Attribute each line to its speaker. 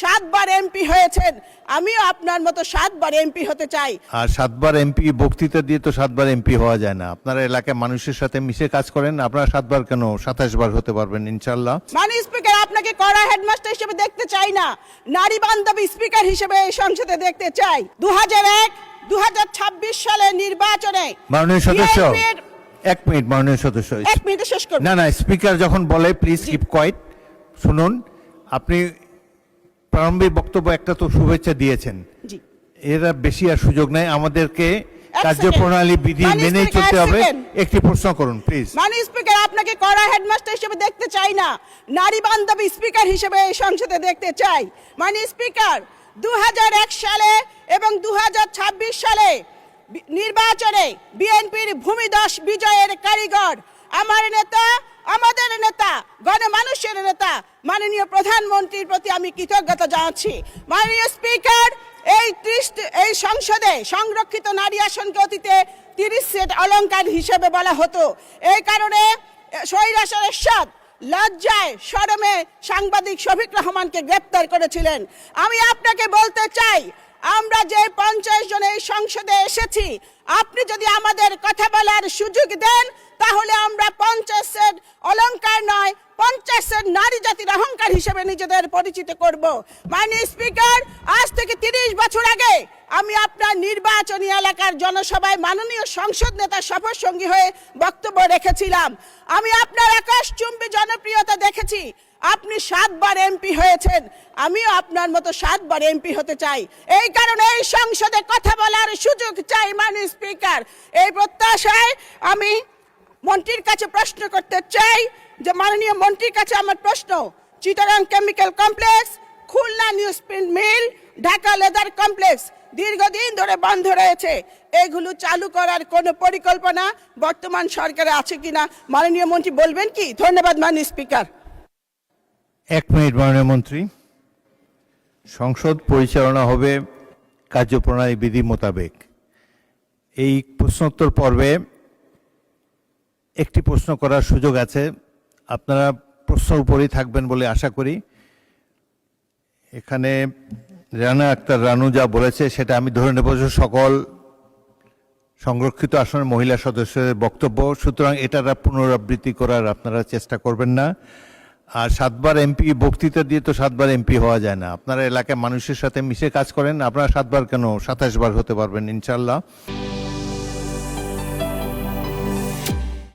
Speaker 1: সাতবার এমপি হয়েছেন, আমিও আপনার মতো সাতবার এমপি হতে চাই।
Speaker 2: আর সাতবার এমপি বক্তৃতা দিয়ে তো সাতবার এমপি হওয়া যায় না। আপনারা এলাকায় মানুষের সাথে মিশে কাজ করেন, আপনারা সাতবার কেন 27 বার হতে পারবেন ইনশাল্লাহ।
Speaker 1: মাননীয় স্পিকার, আপনাকে কড়া হেডমাস্টার হিসেবে দেখতে চাই না, নারী বান্ধবী স্পিকার হিসেবে এই সংসদে দেখতে চাই। 2001-2026 সালে নির্বাচনে
Speaker 2: মাননীয় সদস্য,
Speaker 1: BNP-র
Speaker 2: 1 মিনিট মাননীয় সদস্য,
Speaker 1: 1 মিনিটে শেষ করব।
Speaker 2: না স্পিকার যখন বলে প্লিজ কিপ কোয়াইট। শুনুন, আপনি প্রারম্ভিক বক্তব্য একটা তো শুভেচ্ছা দিয়েছেন,
Speaker 1: জি,
Speaker 2: এরা বেশি আর সুযোগ নাই। আমাদেরকে
Speaker 1: এক
Speaker 2: কার্যপ্রণালী বিধি
Speaker 1: মাননীয়
Speaker 2: মেনে
Speaker 1: স্পিকার,
Speaker 2: চলতে
Speaker 1: এক
Speaker 2: হবে।
Speaker 1: সেকেন্ড।
Speaker 2: একটি প্রশ্ন করুন প্লিজ।
Speaker 1: মাননীয় স্পিকার, আপনাকে কড়া হেডমাস্টার হিসেবে দেখতে চাই না, নারী বান্ধবী স্পিকার হিসেবে এই সংসদে দেখতে চাই। মাননীয় স্পিকার, 2001 সালে এবং 2026 সালে নির্বাচনে বিএনপির ভূমিধস বিজয়ের কারিগর আমার নেতা, আমাদের নেতা, গণমানুষের নেতা মাননীয় প্রধানমন্ত্রীর প্রতি আমি কৃতজ্ঞতা জানাচ্ছি। মাননীয় স্পিকার, এই সংসদে সংরক্ষিত নারী আসনকে অতীতে 30 সেট অলংকার হিসেবে বলা হতো। এই কারণে স্বৈরাচার এরশাদ লজ্জায় শরমে সাংবাদিক শফিক রহমানকে গ্রেপ্তার করেছিলেন। আমি আপনাকে বলতে চাই, আমরা যে 50 জন এই সংসদে এসেছি, আপনি যদি আমাদের কথা বলার সুযোগ দেন তাহলে আমরা 50 সেট অলংকার নয়, 50 সেট নারী জাতির অহংকার হিসেবে নিজেদের পরিচিত করব। মাননীয় স্পিকার, আজ থেকে 30 বছর আগে আমি আপনার নির্বাচনী এলাকার জনসভায় মাননীয় সংসদ নেতার শপথ সঙ্গী হয়ে বক্তব্য রেখেছিলাম। আমি আপনার আকাশচুম্বী জনপ্রিয়তা দেখেছি। আপনি 7বার এমপি হয়েছেন, আমিও আপনার মতো 7বার এমপি হতে চাই। এই কারণে এই সংসদে কথা বলার সুযোগ চাই। মাননীয় স্পিকার, এই প্রত্যাশায় আমি মন্ত্রীর কাছে প্রশ্ন করতে চাই যে মাননীয় মন্ত্রীর কাছে আমার প্রশ্ন, Chittagong chemical complex, Khulna newsprint mill, Dhaka leather complex দীর্ঘদিন ধরে বন্ধ রয়েছে, এগুলো চালু করার কোনো পরিকল্পনা বর্তমান সরকারে আছে কিনা মাননীয় মন্ত্রী বলবেন কি? ধন্যবাদ মাননীয় স্পিকার।
Speaker 2: 1 মিনিট মাননীয় মন্ত্রী। সংসদ পরিচালনা হবে কার্যপ্রণালী বিধি মোতাবেক। এই প্রশ্নোত্তর পর্বে একটি প্রশ্ন করার সুযোগ আছে, আপনারা প্রশ্নের উপরেই থাকবেন বলে আশা করি। এখানে রানা আক্তার রানু যা বলেছে সেটা আমি ধরে নেব যে সকল সংরক্ষিত আসনের মহিলা সদস্যদের বক্তব্য, সুতরাং এটার পুনরাবৃত্তি করার আপনারা চেষ্টা করবেন না। আর 7বার এমপি বক্তৃতা দিয়ে তো 7বার এমপি হওয়া যায় না। আপনারা এলাকায় মানুষের সাথে মিশে কাজ করেন, আপনারা 7বার কেন 27 বার হতে পারবেন ইনশাল্লাহ।